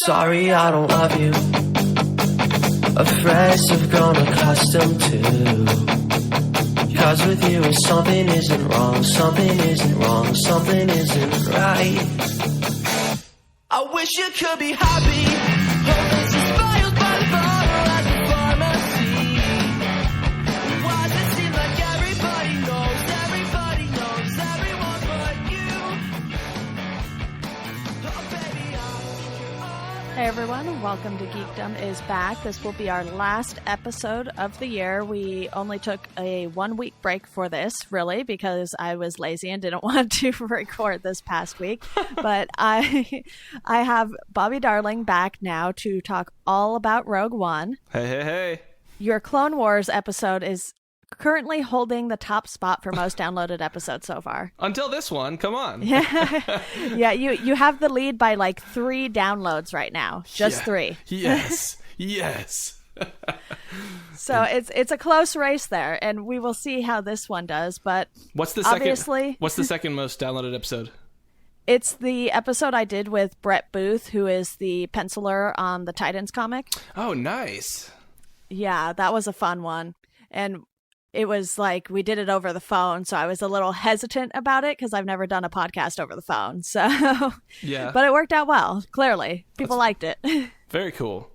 Sorry, I don't love you. Afraid I've grown accustomed to. Cause with you something isn't wrong, something isn't wrong, something isn't right. I wish you could be happy. Hope this inspired by the bottle at the pharmacy. Why does it seem like everybody knows everyone but you? Oh baby, Hey everyone, welcome to Geekdom is back. This will be our last episode of the year. We only took a 1 week break for this, really, because I was lazy and didn't want to record this past week. But I have Bobby Darling back now to talk all about Rogue One. Hey. Your Clone Wars episode is currently holding the top spot for most downloaded episodes so far. Until this one, come on. Yeah, you have the lead by like 3 downloads right now. Just 3. Yes. So it's a close race there, and we will see how this one does. But What's the second most downloaded episode? It's the episode I did with Brett Booth, who is the penciler on the Titans comic. Oh, nice. Yeah, that was a fun one. And it was like we did it over the phone, so I was a little hesitant about it because I've never done a podcast over the phone. So yeah, but it worked out well. Clearly, people liked it. Very cool.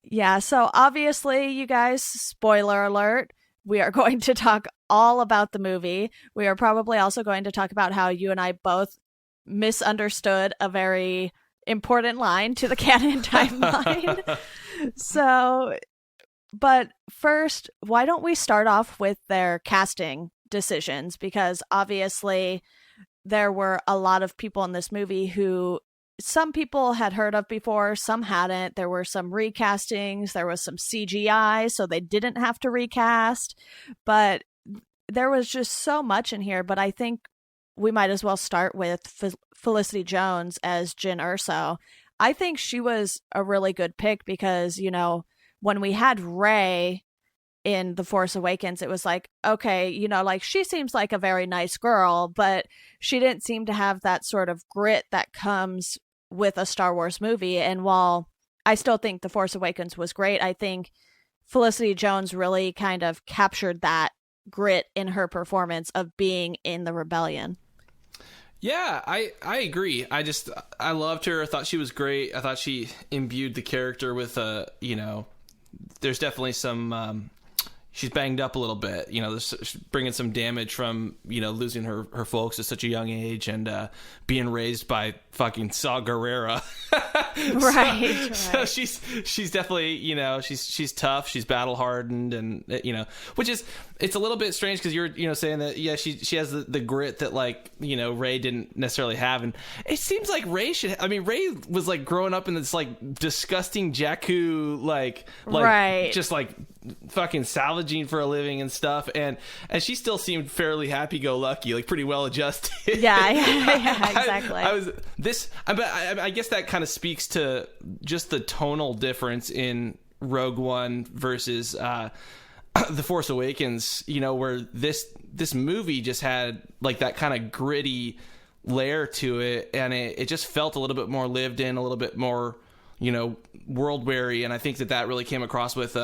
Yeah. So obviously, you guys, spoiler alert, we are going to talk all about the movie. We are probably also going to talk about how you and I both misunderstood a very important line to the canon timeline. But first, why don't we start off with their casting decisions? Because obviously there were a lot of people in this movie who some people had heard of before, some hadn't. There were some recastings, there was some CGI, so they didn't have to recast. But there was just so much in here. But I think we might as well start with Felicity Jones as Jyn Erso. I think she was a really good pick because, you know, when we had Rey in The Force Awakens, it was like, okay, you know, like she seems like a very nice girl, but she didn't seem to have that sort of grit that comes with a Star Wars movie. And while I still think The Force Awakens was great, I think Felicity Jones really kind of captured that grit in her performance of being in the rebellion. Yeah, I agree. I loved her. I thought she was great. I thought she imbued the character with there's definitely some she's banged up a little bit, you know, there's bringing some damage from, you know, losing her folks at such a young age and being raised by fucking Saw Gerrera. Right. So she's definitely, you know, she's tough, she's battle hardened, and you know, which is, it's a little bit strange because you're, you know, saying that, yeah, she has the grit that, like, you know, Rey didn't necessarily have. And it seems like Rey was like growing up in this like disgusting Jakku, like right, just like fucking salvaging for a living and stuff, and she still seemed fairly happy-go-lucky, like pretty well adjusted. Yeah, exactly. I guess that kind of speaks to just the tonal difference in Rogue One versus The Force Awakens, you know, where this movie just had like that kind of gritty layer to it, and it just felt a little bit more lived in, a little bit more, you know, world weary, and I think that really came across with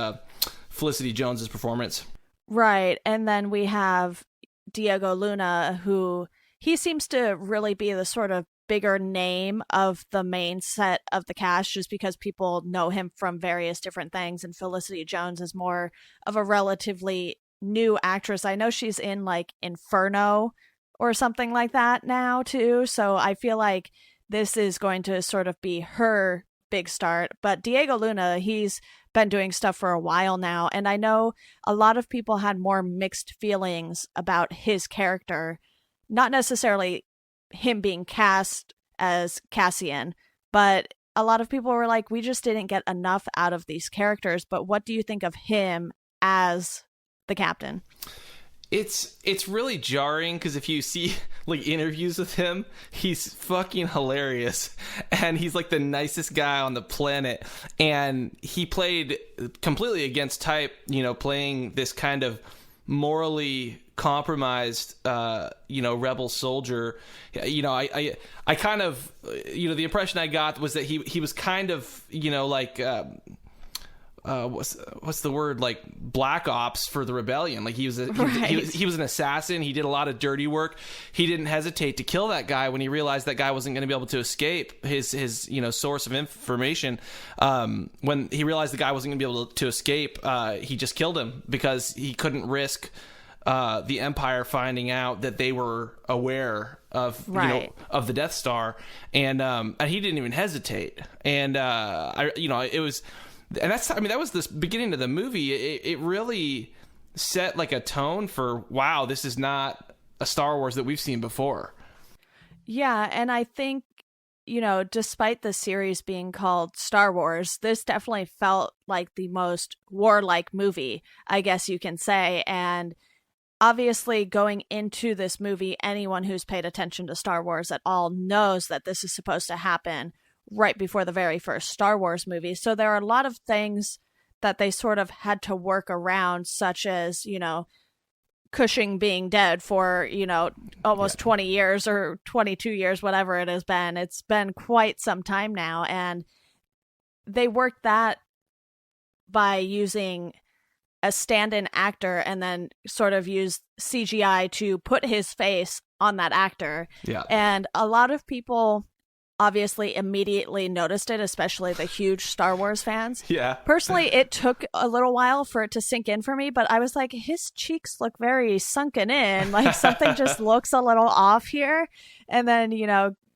Felicity Jones's performance. Right. And then we have Diego Luna, who he seems to really be the sort of bigger name of the main set of the cast, just because people know him from various different things. And Felicity Jones is more of a relatively new actress. I know she's in like Inferno or something like that now too. So I feel like this is going to sort of be her big start. But Diego Luna, he's been doing stuff for a while now, and I know a lot of people had more mixed feelings about his character, not necessarily him being cast as Cassian, but a lot of people were like, we just didn't get enough out of these characters. But what do you think of him as the captain? It's really jarring because if you see like interviews with him, he's fucking hilarious, and he's like the nicest guy on the planet, and he played completely against type, you know, playing this kind of morally compromised, rebel soldier. I kind of, the impression I got was that he was kind of, like, what's the word, like black ops for the rebellion. Like he was an assassin. He did a lot of dirty work. He didn't hesitate to kill that guy when he realized that guy wasn't going to be able to escape his source of information. When he realized the guy wasn't going to be able to escape, he just killed him because he couldn't risk the Empire finding out that they were aware of of the Death Star, and he didn't even hesitate. And it was. And that was the beginning of the movie. It really set like a tone for, wow, this is not a Star Wars that we've seen before. Yeah, and I think, despite the series being called Star Wars, this definitely felt like the most warlike movie, I guess you can say. And obviously, going into this movie, anyone who's paid attention to Star Wars at all knows that this is supposed to happen right before the very first Star Wars movie. So there are a lot of things that they sort of had to work around, such as, Cushing being dead for, almost 20 years or 22 years, whatever it has been. It's been quite some time now. And they worked that by using a stand-in actor and then sort of use CGI to put his face on that actor. Yeah. And a lot of people obviously immediately noticed it, especially the huge Star Wars fans. Yeah. Personally, it took a little while for it to sink in for me, but I was like, his cheeks look very sunken in. Like something just looks a little off here. And then,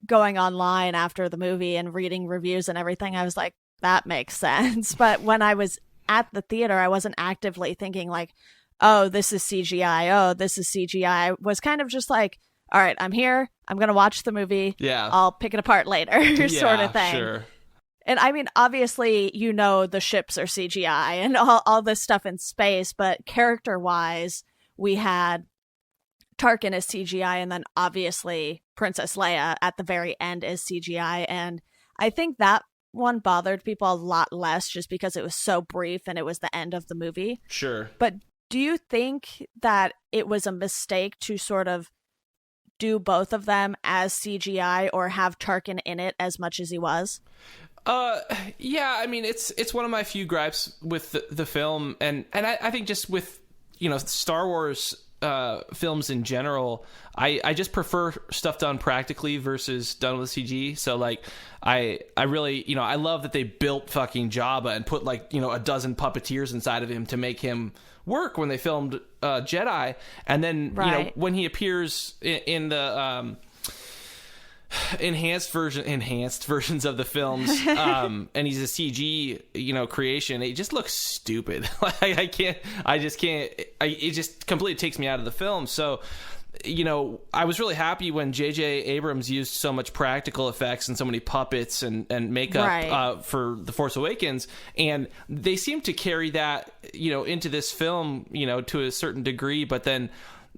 going online after the movie and reading reviews and everything, I was like, that makes sense. But when I was at the theater, I wasn't actively thinking like, oh, this is CGI. Oh, this is CGI. I was kind of just like, all right, I'm here. I'm going to watch the movie. Yeah. I'll pick it apart later sort of thing. Sure. And I mean, obviously, the ships are CGI and all this stuff in space, but character-wise, we had Tarkin as CGI, and then obviously Princess Leia at the very end is CGI. And I think that one bothered people a lot less just because it was so brief and it was the end of the movie. Sure. But do you think that it was a mistake to sort of do both of them as CGI or have Tarkin in it as much as he was? Yeah, I mean, it's one of my few gripes with the film, and I think just with Star Wars films in general, I just prefer stuff done practically versus done with CG. So like I really I love that they built fucking Jabba and put like a dozen puppeteers inside of him to make him work when they filmed Jedi, and then when he appears in the enhanced versions of the films, and he's a CG creation, it just looks stupid. It just completely takes me out of the film. So I was really happy when J.J. Abrams used so much practical effects and so many puppets and makeup for The Force Awakens, and they seem to carry that into this film to a certain degree, but then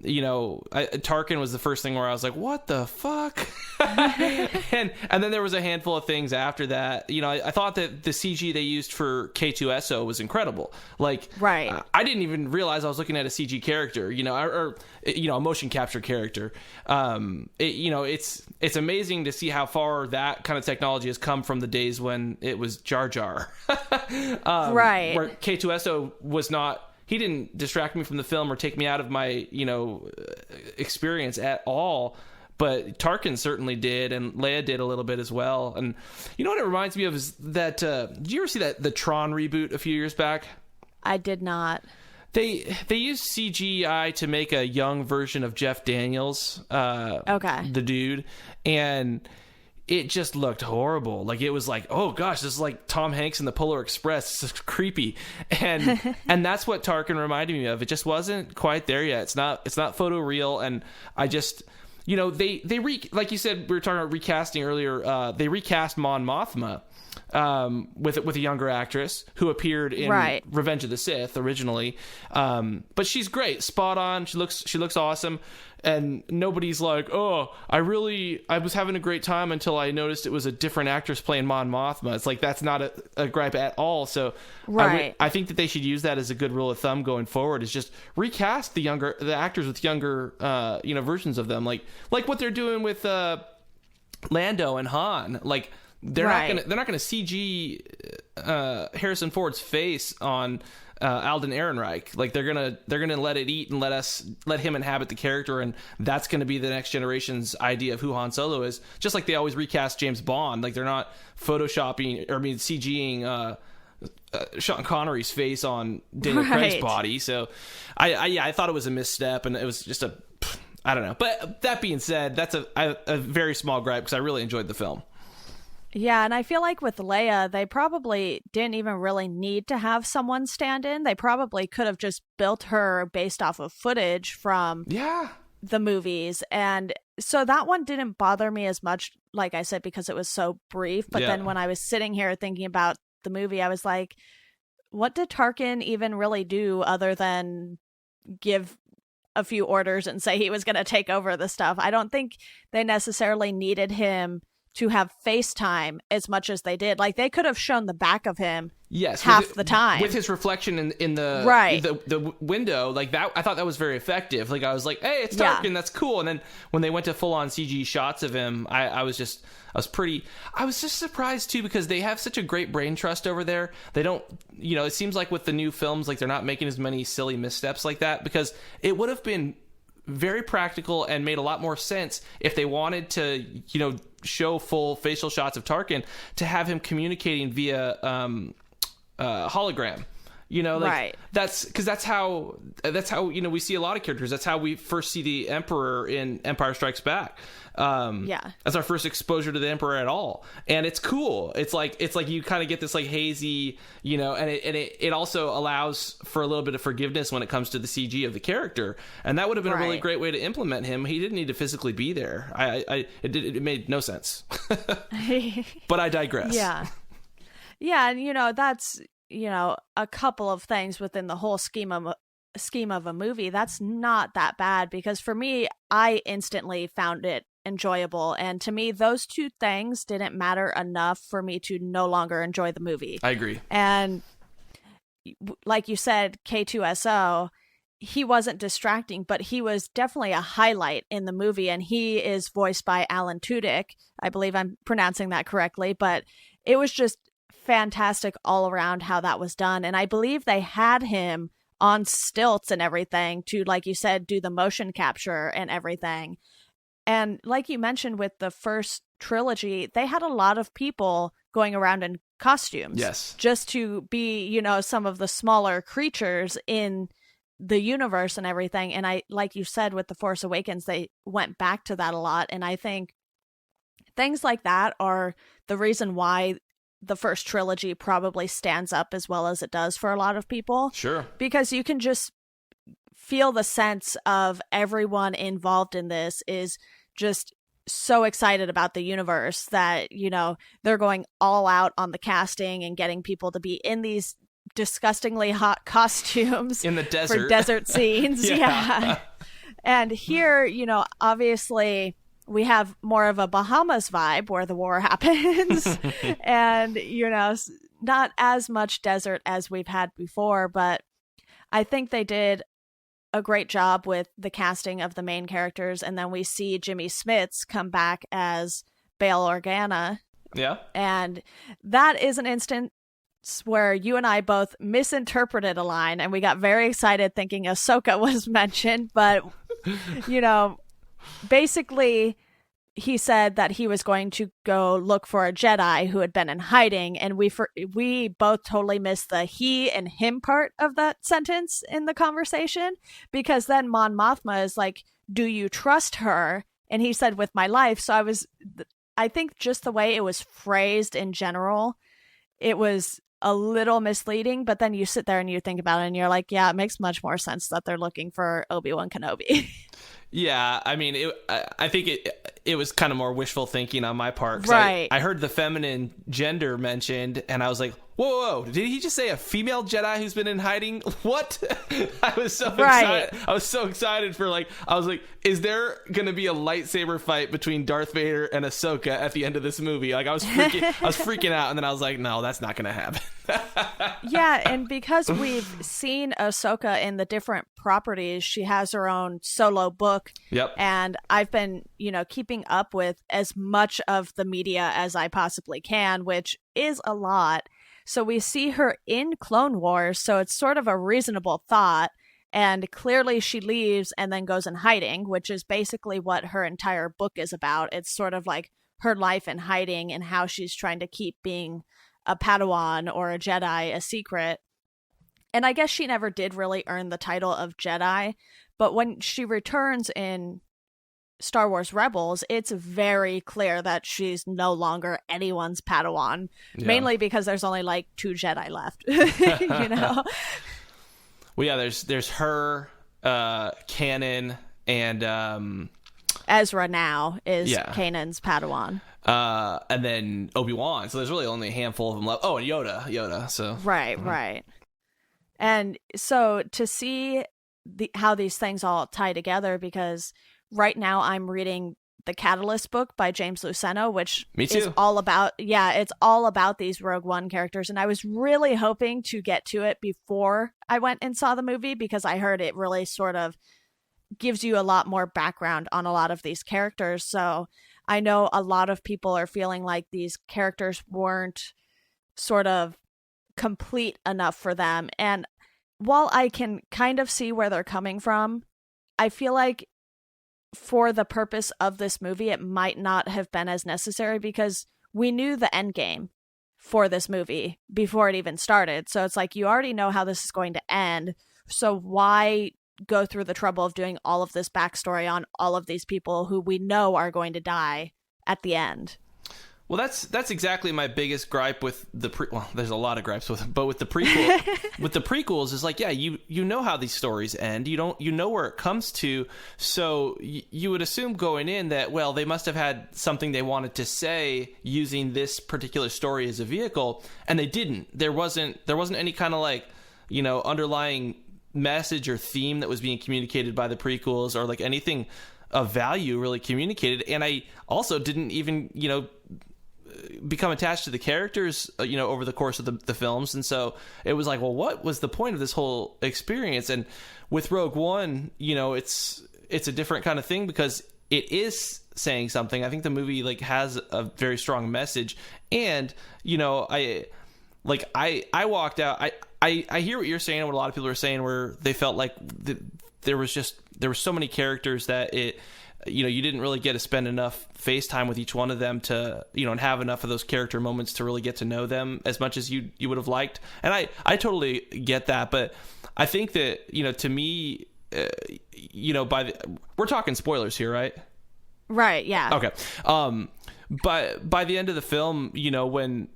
Tarkin was the first thing where I was like, what the fuck? and then there was a handful of things after that. I thought that the CG they used for K2SO was incredible. Like, I didn't even realize I was looking at a CG character, or a motion capture character. It's amazing to see how far that kind of technology has come from the days when it was Jar Jar. Where K2SO was not. He didn't distract me from the film or take me out of my, experience at all. But Tarkin certainly did, and Leia did a little bit as well. And what it reminds me of is that, did you ever see the Tron reboot a few years back? I did not. They used CGI to make a young version of Jeff Daniels, the dude, and it just looked horrible. Like, it was like, oh gosh, this is like Tom Hanks in the Polar Express. This is creepy. And that's what Tarkin reminded me of. It just wasn't quite there yet. It's not photoreal. And I just, like you said, we were talking about recasting earlier. They recast Mon Mothma with a younger actress who appeared in Revenge of the Sith originally. But she's great, spot on. She looks awesome. and nobody's like, oh, I was having a great time until I noticed it was a different actress playing Mon Mothma. It's like, that's not a gripe at all. So right. I think that they should use that as a good rule of thumb going forward, is just recast the actors with younger, versions of them. Like what they're doing with Lando and Han. Like, they're not gonna CG Harrison Ford's face on Alden Ehrenreich. Like, they're gonna let it eat and let him inhabit the character, and that's gonna be the next generation's idea of who Han Solo is. Just like they always recast James Bond. Like, they're not CGing Sean Connery's face on Daniel Craig's body. So I thought it was a misstep, and it was just I don't know. But that being said, that's a very small gripe, because I really enjoyed the film. Yeah, and I feel like with Leia, they probably didn't even really need to have someone stand in. They probably could have just built her based off of footage from the movies. And so that one didn't bother me as much, like I said, because it was so brief. But then when I was sitting here thinking about the movie, I was like, what did Tarkin even really do other than give a few orders and say he was going to take over the stuff? I don't think they necessarily needed him to have FaceTime as much as they did. Like, they could have shown the back of him half the time with his reflection in the window. Like, that, I thought that was very effective. Like, I was like, hey, it's Tarkin, that's cool. And then when they went to full on CG shots of him, I was just surprised too, because they have such a great brain trust over there. They don't, it seems like with the new films, like, they're not making as many silly missteps like that, because it would have been very practical and made a lot more sense if they wanted to, show full facial shots of Tarkin, to have him communicating via hologram. That's how we see a lot of characters. That's how we first see the Emperor in Empire Strikes Back. That's our first exposure to the Emperor at all, and it's cool. It's like you kind of get this like hazy, and it also allows for a little bit of forgiveness when it comes to the CG of the character, and that would have been a really great way to implement him. He didn't need to physically be there. It made no sense. But I digress. Yeah, and that's a couple of things within the whole scheme of a movie. That's not that bad, because for me, I instantly found it enjoyable, and to me, those two things didn't matter enough for me to no longer enjoy the movie. I agree. And like you said, K2SO, he wasn't distracting, but he was definitely a highlight in the movie, and he is voiced by Alan Tudyk. I believe I'm pronouncing that correctly, but it was just fantastic all around how that was done. And I believe they had him on stilts and everything to, like you said, do the motion capture and everything. And like you mentioned with the first trilogy, they had a lot of people going around in costumes. Yes. Just to be, some of the smaller creatures in the universe and everything. And I, like you said, with The Force Awakens, they went back to that a lot. And I think things like that are the reason why the first trilogy probably stands up as well as it does for a lot of people. Sure. Because you can just feel the sense of everyone involved in this is just so excited about the universe that, they're going all out on the casting and getting people to be in these disgustingly hot costumes in the desert for desert scenes. Yeah. And here, obviously we have more of a Bahamas vibe where the war happens and, not as much desert as we've had before, but I think they did a great job with the casting of the main characters. And then we see Jimmy Smits come back as Bail Organa. Yeah. And that is an instance where you and I both misinterpreted a line and we got very excited thinking Ahsoka was mentioned, but basically he said that he was going to go look for a Jedi who had been in hiding, and we both totally missed the he and him part of that sentence in the conversation, because then Mon Mothma is like, do you trust her? And he said, with my life. So I think just the way it was phrased in general, it was a little misleading, but then you sit there and you think about it and you're like, yeah, it makes much more sense that they're looking for Obi-Wan Kenobi. Yeah, I mean, I think it was kind of more wishful thinking on my part. Right. I heard the feminine gender mentioned, and I was like, Whoa! Did he just say a female Jedi who's been in hiding? What? I was so Right. excited. I was so excited for I was like, is there gonna be a lightsaber fight between Darth Vader and Ahsoka at the end of this movie? Like I was freaking out, and then I was like, no, that's not gonna happen. Yeah, and because we've seen Ahsoka in the different properties, she has her own solo book. Yep. And I've been, keeping up with as much of the media as I possibly can, which is a lot. So we see her in Clone Wars, so it's sort of a reasonable thought. And clearly she leaves and then goes in hiding, which is basically what her entire book is about. It's sort of like her life in hiding and how she's trying to keep being a Padawan or a Jedi a secret. And I guess she never did really earn the title of Jedi, but when she returns in Star Wars Rebels, it's very clear that she's no longer anyone's Padawan, mainly because there's only 2 Jedi left, Well, yeah, there's her, Kanan, and Ezra now is Kanan's Padawan. And then Obi-Wan. So there's really only a handful of them left. Oh, and Yoda. So Right. And so to see how these things all tie together, because right now I'm reading the Catalyst book by James Luceno, which is all about, it's all about these Rogue One characters. And I was really hoping to get to it before I went and saw the movie, because I heard it really sort of gives you a lot more background on a lot of these characters. So I know a lot of people are feeling like these characters weren't sort of complete enough for them. And while I can kind of see where they're coming from, I feel like for the purpose of this movie, it might not have been as necessary, because we knew the end game for this movie before it even started. So it's like, you already know how this is going to end. So why go through the trouble of doing all of this backstory on all of these people who we know are going to die at the end? Well, that's exactly my biggest gripe with well, there's a lot of gripes with, but with the prequel, with the prequels is you know how these stories end. You know where it comes to. So you would assume going in that, well, they must have had something they wanted to say using this particular story as a vehicle, and they didn't. There wasn't any kind of underlying message or theme that was being communicated by the prequels, or anything of value really communicated. And I also didn't even, become attached to the characters, over the course of the films. And so it was like, well, what was the point of this whole experience? And with Rogue One, it's a different kind of thing, because it is saying something. I think the movie has a very strong message. And, I walked out, I hear what you're saying and what a lot of people are saying, where they felt like there were so many characters that you didn't really get to spend enough face time with each one of them to, and have enough of those character moments to really get to know them as much as you would have liked. And I totally get that. But I think that, to me, we're talking spoilers here, right? Right. Yeah. Okay. But by the end of the film, when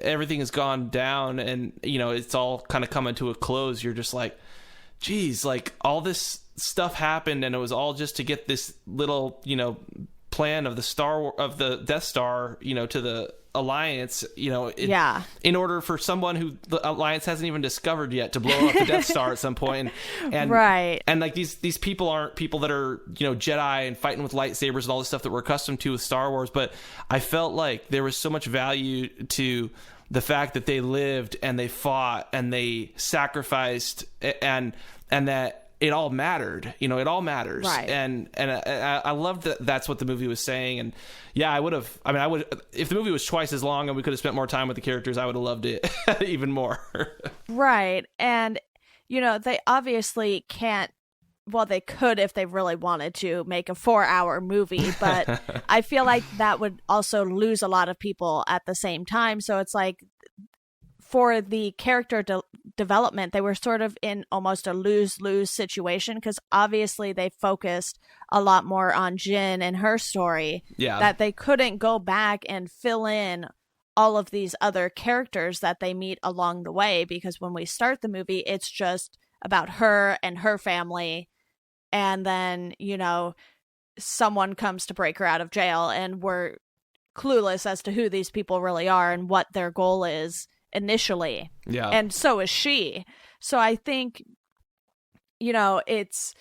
everything has gone down and, it's all kind of coming to a close, you're just like, geez, all this stuff happened, and it was all just to get this little, plan of the Death Star, to the Alliance, in order for someone who the Alliance hasn't even discovered yet to blow up the Death Star at some point. And right. And these people aren't people that are, Jedi and fighting with lightsabers and all the stuff that we're accustomed to with Star Wars. But I felt like there was so much value to the fact that they lived and they fought and they sacrificed, and that it all mattered. It all matters. Right. And I loved that that's what the movie was saying. And yeah, I would, if the movie was twice as long and we could have spent more time with the characters, I would have loved it even more. Right. And, they obviously can't, well, they could if they really wanted to make a 4-hour movie, but I feel like that would also lose a lot of people at the same time. So it's like, for the character development, they were sort of in almost a lose-lose situation, because obviously they focused a lot more on Jyn and her story, that they couldn't go back and fill in all of these other characters that they meet along the way, because when we start the movie, it's just about her and her family, and then, someone comes to break her out of jail, and we're clueless as to who these people really are and what their goal is initially. Yeah. And so is she. So I think, you know, it's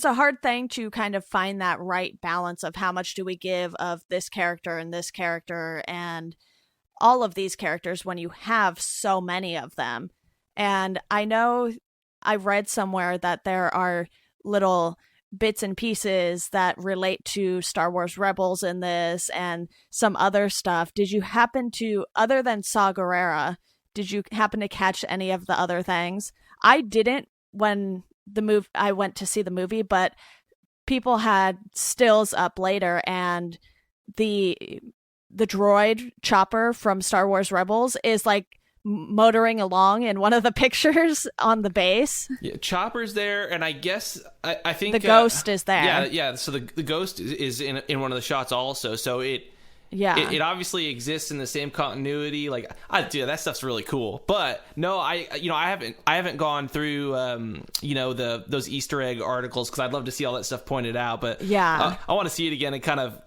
a hard thing to kind of find that right balance of how much do we give of this character and all of these characters when you have so many of them. And I know I read somewhere that there are little bits and pieces that relate to Star Wars Rebels in this and some other stuff. Did you happen to, other than Saw Gerrera, did you happen to catch any of the other things? I didn't when I went to see the movie, but people had stills up later, and the droid Chopper from Star Wars Rebels is like motoring along in one of the pictures on the base. Yeah, Chopper's there, and I guess I think the ghost is there. Yeah. So the ghost is in one of the shots also. So it obviously exists in the same continuity. Like, dude, that stuff's really cool. But no, I haven't gone through those Easter egg articles because I'd love to see all that stuff pointed out. But yeah, I want to see it again and kind of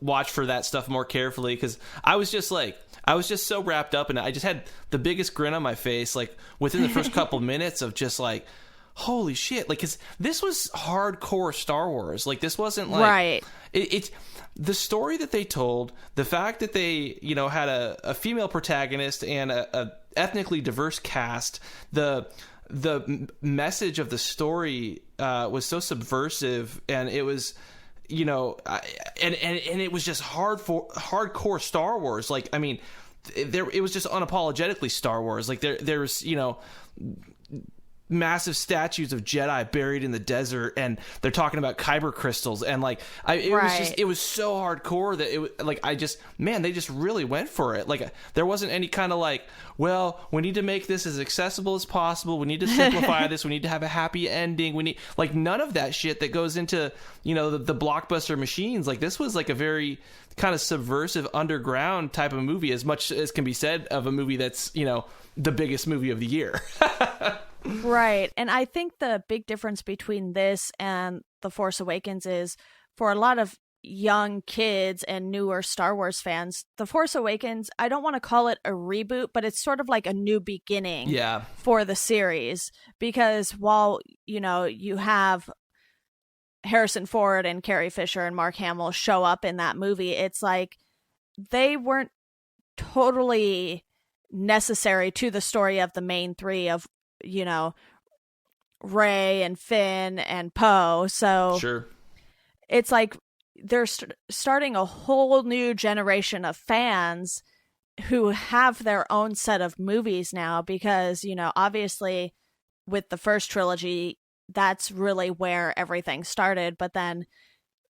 watch for that stuff more carefully, because I was just so wrapped up in it. I just had the biggest grin on my face, like within the first couple minutes of just like, holy shit! Like, 'cause this was hardcore Star Wars. Like, this wasn't like right. It's the story that they told, the fact that they had a female protagonist and a ethnically diverse cast. The message of the story was so subversive, and it was. And it was just hardcore Star Wars. Like, I mean, it was just unapologetically Star Wars. Like, there's massive statues of Jedi buried in the desert, and they're talking about kyber crystals, and like it was so hardcore that they just really went for it. Like, there wasn't any kind of like, well, we need to make this as accessible as possible, we need to simplify this, we need to have a happy ending, we need, like, none of that shit that goes into the blockbuster machines. Like, this was like a very kind of subversive underground type of movie, as much as can be said of a movie that's the biggest movie of the year. Right. And I think the big difference between this and The Force Awakens is, for a lot of young kids and newer Star Wars fans, The Force Awakens, I don't want to call it a reboot, but it's sort of like a new beginning for the series. Because while, you have Harrison Ford and Carrie Fisher and Mark Hamill show up in that movie, it's like they weren't totally necessary to the story of the main three of Rey and Finn and Poe. So sure, it's like they're starting a whole new generation of fans who have their own set of movies now, because obviously with the first trilogy, that's really where everything started. But then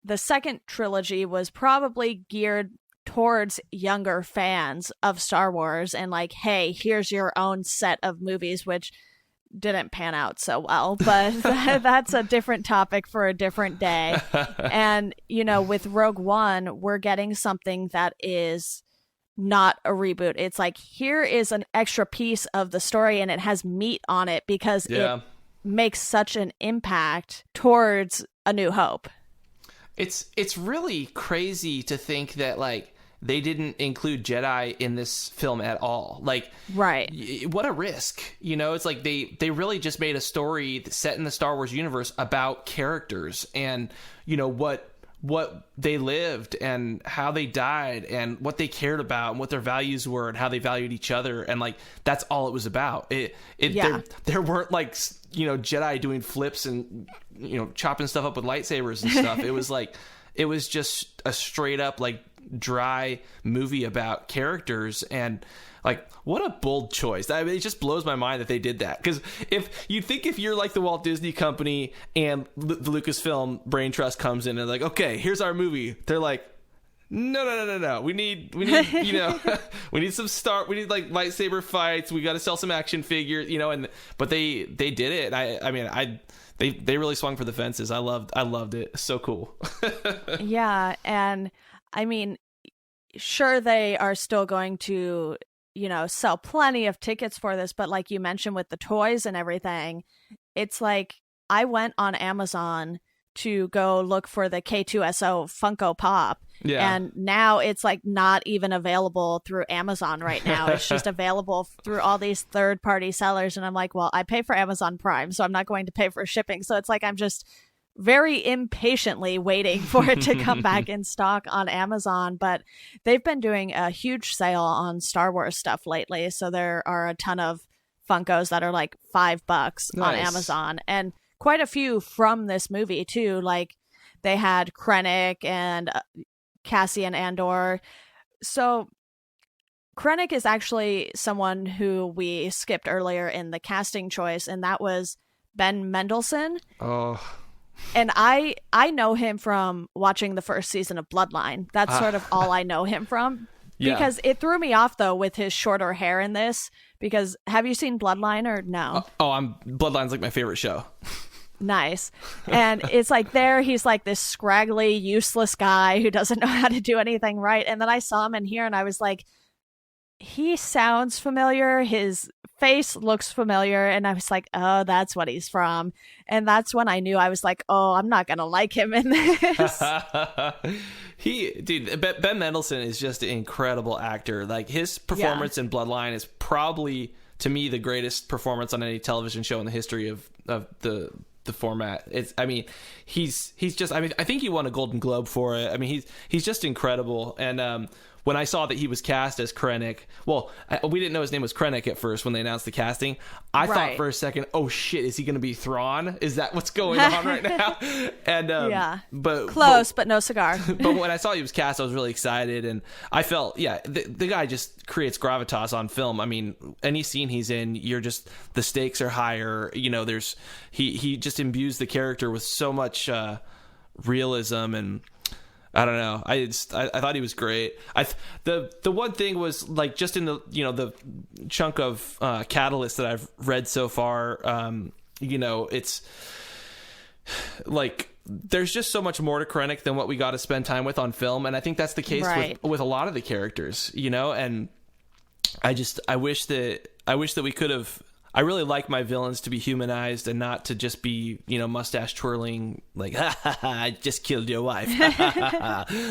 the second trilogy was probably geared towards younger fans of Star Wars, and like, hey, here's your own set of movies, which didn't pan out so well, but that's a different topic for a different day. And with Rogue One, we're getting something that is not a reboot. It's like, here is an extra piece of the story, and it has meat on it because it makes such an impact towards A New Hope. It's really crazy to think that, like, they didn't include Jedi in this film at all. Like, right. What a risk. It's like they really just made a story set in the Star Wars universe about characters and, what they lived and how they died and what they cared about and what their values were and how they valued each other. And like, that's all it was about. There weren't like, Jedi doing flips and, chopping stuff up with lightsabers and stuff. It was like, it was just a straight up like dry movie about characters. And like, what a bold choice. I mean, it just blows my mind that they did that, because if you're like the Walt Disney Company and the Lucasfilm Brain Trust comes in and like, okay, here's our movie, they're like, no, we need we need some we need like lightsaber fights, we got to sell some action figures, but they did it. I mean they really swung for the fences. I loved it. So cool. Yeah. And I mean, sure, they are still going to, sell plenty of tickets for this. But like you mentioned with the toys and everything, it's like I went on Amazon to go look for the K2SO Funko Pop. Yeah. And now it's like not even available through Amazon right now. It's just available through all these third-party sellers. And I'm like, well, I pay for Amazon Prime, so I'm not going to pay for shipping. So it's like I'm just very impatiently waiting for it to come back in stock on Amazon. But they've been doing a huge sale on Star Wars stuff lately. So there are a ton of Funkos that are like $5 on Nice. Amazon, and quite a few from this movie too. Like they had Krennic and Cassian Andor. So Krennic is actually someone who we skipped earlier in the casting choice, and that was Ben Mendelsohn. Oh. And I know him from watching the first season of Bloodline. That's sort of all I know him from. Yeah. Because it threw me off, though, with his shorter hair in this. Because have you seen Bloodline or no? Bloodline's like my favorite show. Nice. And it's like he's like this scraggly, useless guy who doesn't know how to do anything right. And then I saw him in here and I was like, he sounds familiar. His face looks familiar. And I was like, oh, that's what he's from. And that's when I knew. I was like, oh, I'm not going to like him in this. Ben Mendelsohn is just an incredible actor. Like his performance in Bloodline is probably, to me, the greatest performance on any television show in the history of the format. He's just, I think he won a Golden Globe for it. I mean, he's just incredible. And when I saw that he was cast as Krennic, well, we didn't know his name was Krennic at first when they announced the casting. I thought for a second, oh shit, is he going to be Thrawn? Is that what's going on right now? And but close, but no cigar. But when I saw he was cast, I was really excited, and I felt, the guy just creates gravitas on film. I mean, any scene he's in, the stakes are higher. You know, he just imbues the character with so much realism, and I don't know. I thought he was great. The one thing was, like, just in the the chunk of Catalyst that I've read so far, it's like there's just so much more to Krennic than what we got to spend time with on film, and I think that's the case with a lot of the characters, and I wish that we could have. I really like my villains to be humanized and not to just be, mustache twirling, like, ha ha ha, I just killed your wife.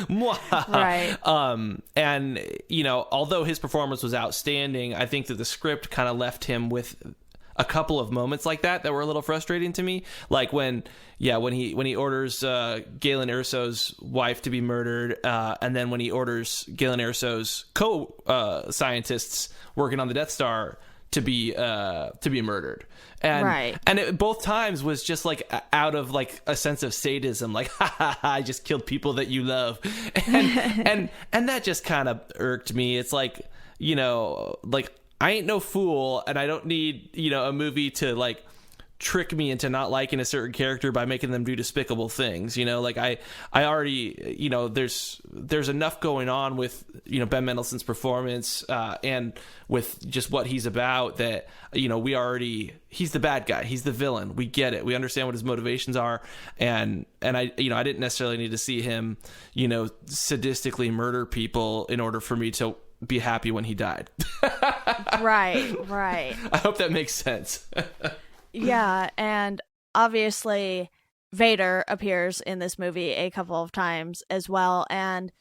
Right. And, although his performance was outstanding, I think that the script kind of left him with a couple of moments like that were a little frustrating to me. Like when he orders Galen Erso's wife to be murdered, and then when he orders Galen Erso's co-scientists working on the Death Star to be murdered, and it both times was just like out of like a sense of sadism, like ha ha ha, I just killed people that you love, and that just kind of irked me. It's like, like, I ain't no fool, and I don't need a movie to like trick me into not liking a certain character by making them do despicable things. Like I already, there's enough going on with Ben Mendelsohn's performance and with just what he's about that he's the bad guy, he's the villain, we get it, we understand what his motivations are, and I didn't necessarily need to see him sadistically murder people in order for me to be happy when he died. Right. I hope that makes sense. Yeah, and obviously Vader appears in this movie a couple of times as well, and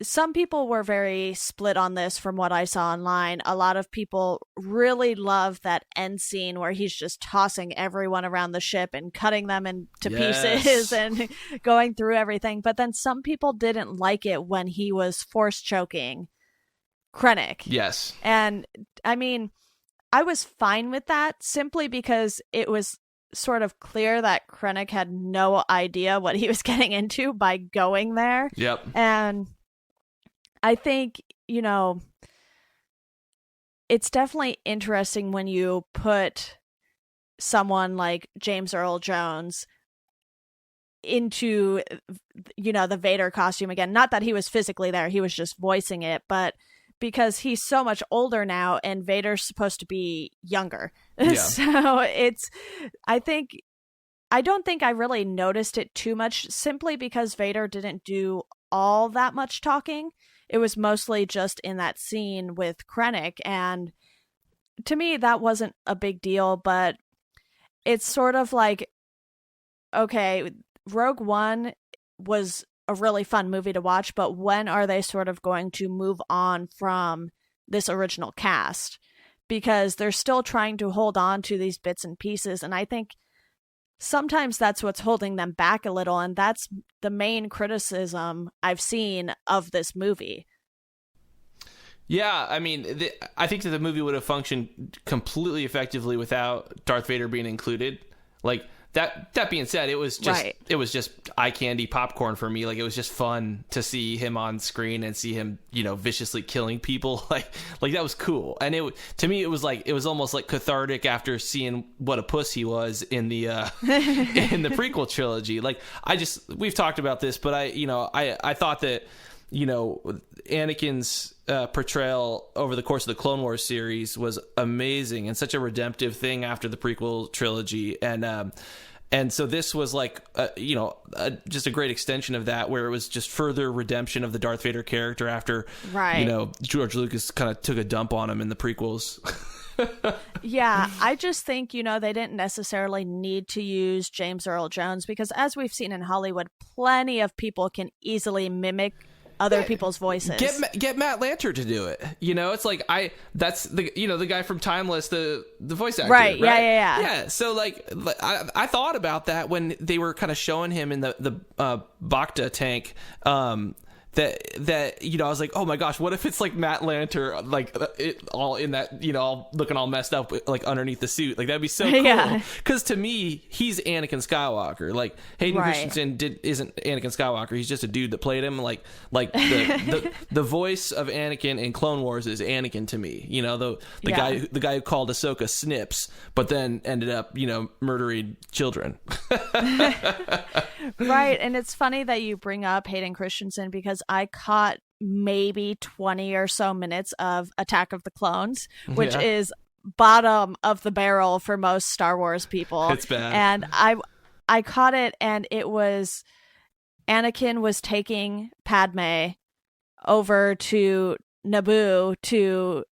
some people were very split on this from what I saw online. A lot of people really love that end scene where he's just tossing everyone around the ship and cutting them into pieces and going through everything, but then some people didn't like it when he was force choking Krennic. Yes. And I mean, I was fine with that simply because it was sort of clear that Krennic had no idea what he was getting into by going there. Yep. And I think, it's definitely interesting when you put someone like James Earl Jones into, the Vader costume again. Not that he was physically there, he was just voicing it, but because he's so much older now and Vader's supposed to be younger. Yeah. So I don't think I really noticed it too much, simply because Vader didn't do all that much talking. It was mostly just in that scene with Krennic, and to me that wasn't a big deal, but it's sort of like, okay, Rogue One was a really fun movie to watch, but when are they sort of going to move on from this original cast? Because they're still trying to hold on to these bits and pieces, and I think sometimes that's what's holding them back a little, and that's the main criticism I've seen of this movie. Yeah, I mean, I think that the movie would have functioned completely effectively without Darth Vader being included. Like, that being said, it was just eye candy popcorn for me. Like, it was just fun to see him on screen and see him, viciously killing people. Like that was cool. And to me, it was almost like cathartic after seeing what a puss he was in the in the prequel trilogy. Like, we've talked about this, but I thought that, Anakin's portrayal over the course of the Clone Wars series was amazing and such a redemptive thing after the prequel trilogy. And so this was like, just a great extension of that, where it was just further redemption of the Darth Vader character after, George Lucas kind of took a dump on him in the prequels. Yeah, I just think, they didn't necessarily need to use James Earl Jones, because as we've seen in Hollywood, plenty of people can easily mimic other people's voices. Get Matt Lanter to do it. It's like that's the guy from Timeless, the voice actor. Right. Yeah. Yeah. So like I thought about that when they were kind of showing him in the Bacta tank. That I was like, oh my gosh, what if it's like Matt Lanter, like it all in that, all looking all messed up, like underneath the suit. Like, that'd be so cool. Yeah. Because to me, he's Anakin Skywalker. Like, Hayden Christensen isn't Anakin Skywalker. He's just a dude that played him. Like the voice of Anakin in Clone Wars is Anakin to me. The guy who called Ahsoka Snips, but then ended up murdering children. Right, and it's funny that you bring up Hayden Christensen, because I caught maybe 20 or so minutes of Attack of the Clones, which is bottom of the barrel for most Star Wars people. It's bad. And I caught it, and it was Anakin was taking Padme over to Naboo to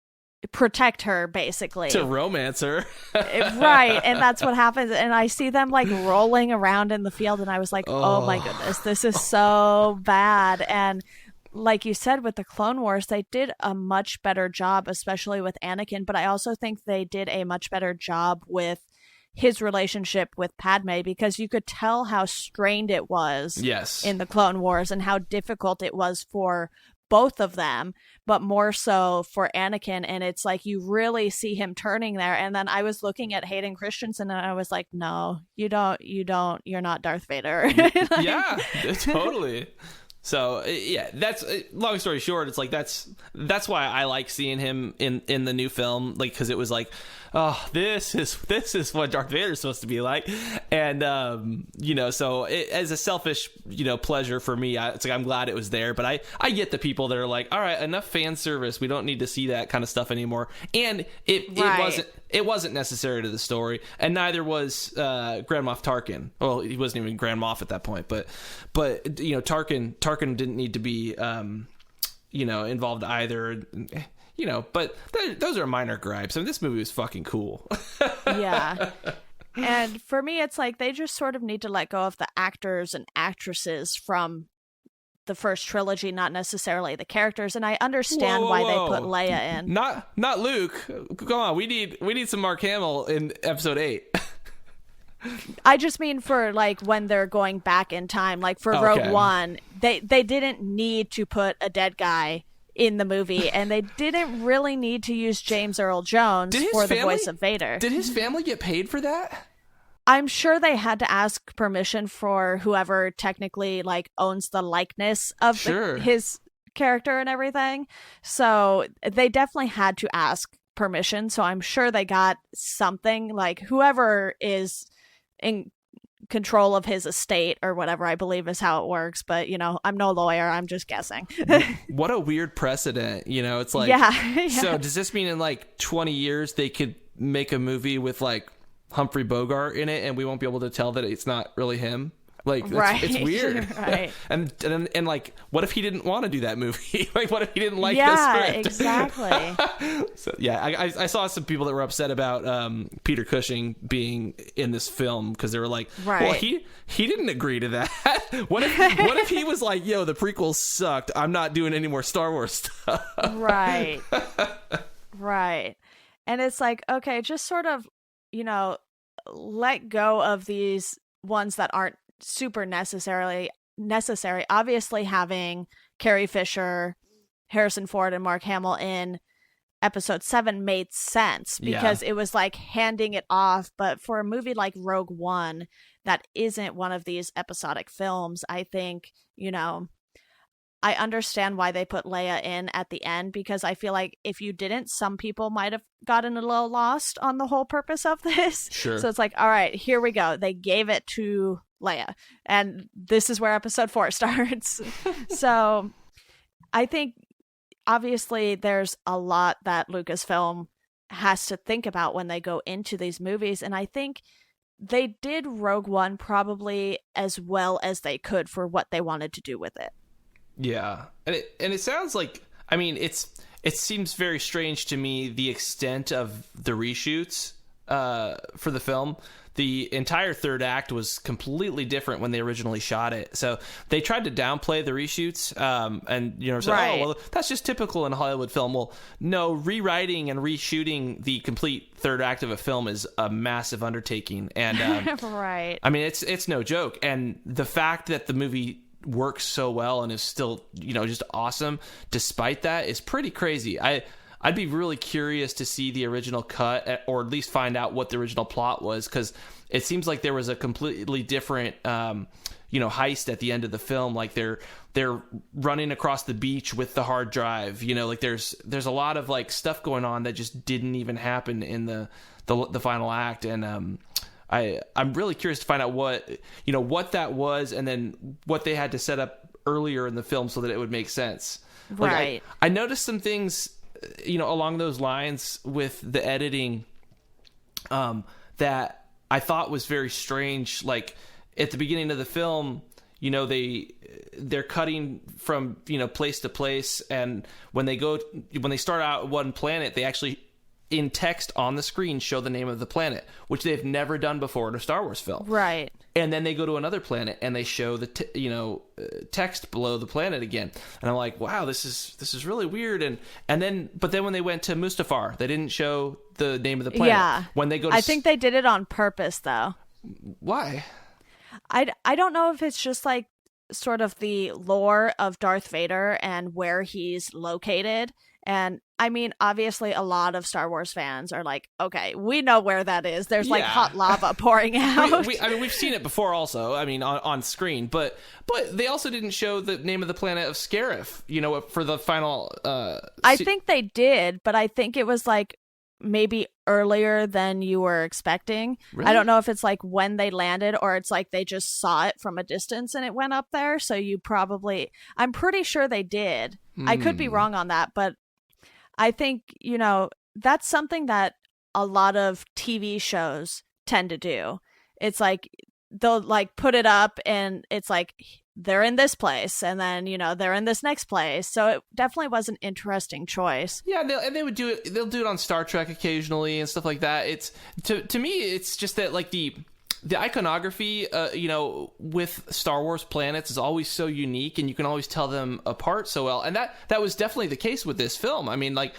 protect her, basically, to romance her. Right, and that's what happens. And I see them like rolling around in the field, and I was like, oh my goodness, this is so bad. And like you said, with the Clone Wars, they did a much better job, especially with Anakin, but I also think they did a much better job with his relationship with Padme, because you could tell how strained it was in the Clone Wars and how difficult it was for both of them, but more so for Anakin. And it's like you really see him turning there. And then I was looking at Hayden Christensen, and I was like, no, you're not Darth Vader. Yeah, totally. So yeah, that's long story short. It's like that's why I like seeing him in the new film, like, because it was like, oh, this is what Darth Vader's supposed to be like, and so as a selfish pleasure for me, it's like I'm glad it was there. But I get the people that are like, all right, enough fan service. We don't need to see that kind of stuff anymore. And it wasn't necessary to the story, and neither was Grand Moff Tarkin. Well, he wasn't even Grand Moff at that point, but Tarkin didn't need to be involved either. But those are minor gripes. I mean, this movie was fucking cool. Yeah. And for me, it's like they just sort of need to let go of the actors and actresses from the first trilogy, not necessarily the characters. And I understand why they put Leia in. Not Luke. Come on, we need some Mark Hamill in episode 8. I just mean for like when they're going back in time, like for Rogue One, they didn't need to put a dead guy in the movie, and they didn't really need to use James Earl Jones for the voice of Vader. Did his family get paid for that? I'm sure they had to ask permission for whoever technically like owns the likeness of his character and everything. So they definitely had to ask permission. So I'm sure they got something, like whoever is in control of his estate or whatever, I believe is how it works. But, I'm no lawyer. I'm just guessing. What a weird precedent. It's like, yeah. So does this mean in like 20 years they could make a movie with like Humphrey Bogart in it and we won't be able to tell that it's not really him? Like, it's weird. Right. and like, what if he didn't want to do that movie? Like, what if he didn't like the Yeah, script? exactly. So yeah, I saw some people that were upset about Peter Cushing being in this film because they were like, well, Right. he didn't agree to that. What if he was like, yo, the prequels sucked, I'm not doing any more Star Wars stuff. Right. Right. And it's like, okay, just sort of, let go of these ones that aren't super necessary. Obviously, having Carrie Fisher, Harrison Ford, and Mark Hamill in episode 7 made sense because it was like handing it off. But for a movie like Rogue One, that isn't one of these episodic films, I think, I understand why they put Leia in at the end, because I feel like if you didn't, some people might have gotten a little lost on the whole purpose of this. Sure. So it's like, all right, here we go. They gave it to Leia, and this is where episode 4 starts. So I think obviously there's a lot that Lucasfilm has to think about when they go into these movies, and I think they did Rogue One probably as well as they could for what they wanted to do with it. Yeah, and it sounds like, I mean, it seems very strange to me the extent of the reshoots for the film. The entire third act was completely different when they originally shot it. So they tried to downplay the reshoots and say, right. Oh, well, that's just typical in a Hollywood film. Well, no, rewriting and reshooting the complete third act of a film is a massive undertaking, and right. I mean, it's no joke. And the fact that the movie works so well and is still just awesome despite that is pretty crazy. I'd be really curious to see the original cut, or at least find out what the original plot was, because it seems like there was a completely different heist at the end of the film. Like they're running across the beach with the hard drive, like there's a lot of like stuff going on that just didn't even happen in the final act. And I'm really curious to find out what that was, and then what they had to set up earlier in the film so that it would make sense. Right. Like I noticed some things, along those lines with the editing, that I thought was very strange. Like at the beginning of the film, they're cutting from place to place, and when they start out at one planet, they actually in text on the screen show the name of the planet, which they've never done before in a Star Wars film. Right. And then they go to another planet and they show the text below the planet again. And I'm like, wow, this is really weird. But then when they went to Mustafar, they didn't show the name of the planet. Yeah. When they go to I think they did it on purpose, though. Why? I don't know if it's just like sort of the lore of Darth Vader and where he's located. And I mean, obviously, a lot of Star Wars fans are like, okay, we know where that is. There's like hot lava pouring out. We've seen it before also, I mean, on screen. But they also didn't show the name of the planet of Scarif, for the final... I think they did, but I think it was like maybe earlier than you were expecting. Really? I don't know if it's like when they landed, or it's like they just saw it from a distance and it went up there. So I'm pretty sure they did. I could be wrong on that, but I think, that's something that a lot of TV shows tend to do. It's like they'll like put it up and it's like they're in this place, and then they're in this next place. So it definitely was an interesting choice. Yeah, they would do it. They'll do it on Star Trek occasionally and stuff like that. It's to me, it's just that like the iconography, with Star Wars planets is always so unique, and you can always tell them apart so well. And that was definitely the case with this film. I mean, like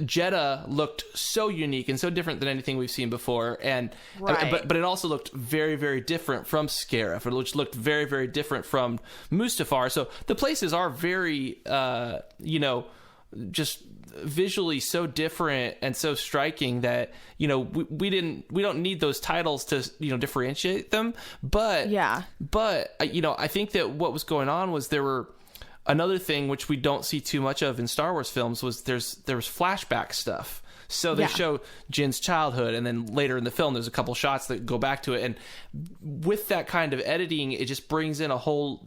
Jeddah looked so unique and so different than anything we've seen before, and right. but it also looked very, very different from Scarif, which looked very, very different from Mustafar. So the places are very, just visually so different and so striking that we don't need those titles to differentiate them, but I think that what was going on was there were another thing which we don't see too much of in Star Wars films was there was flashback stuff. So they show Jin's childhood, and then later in the film there's a couple shots that go back to it, and with that kind of editing it just brings in a whole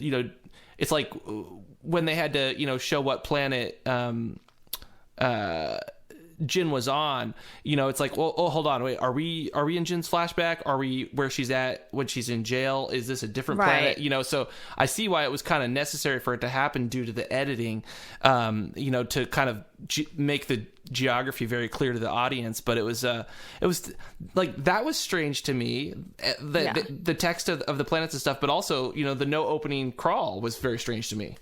it's like when they had to show what planet Jin was on, it's like, well, oh, hold on, wait, are we in Jin's flashback? Are we where she's at when she's in jail? Is this a different planet? So I see why it was kind of necessary for it to happen due to the editing, to kind of make the geography very clear to the audience. But it was like, that was strange to me, the text of the planets and stuff, but also, the no opening crawl was very strange to me.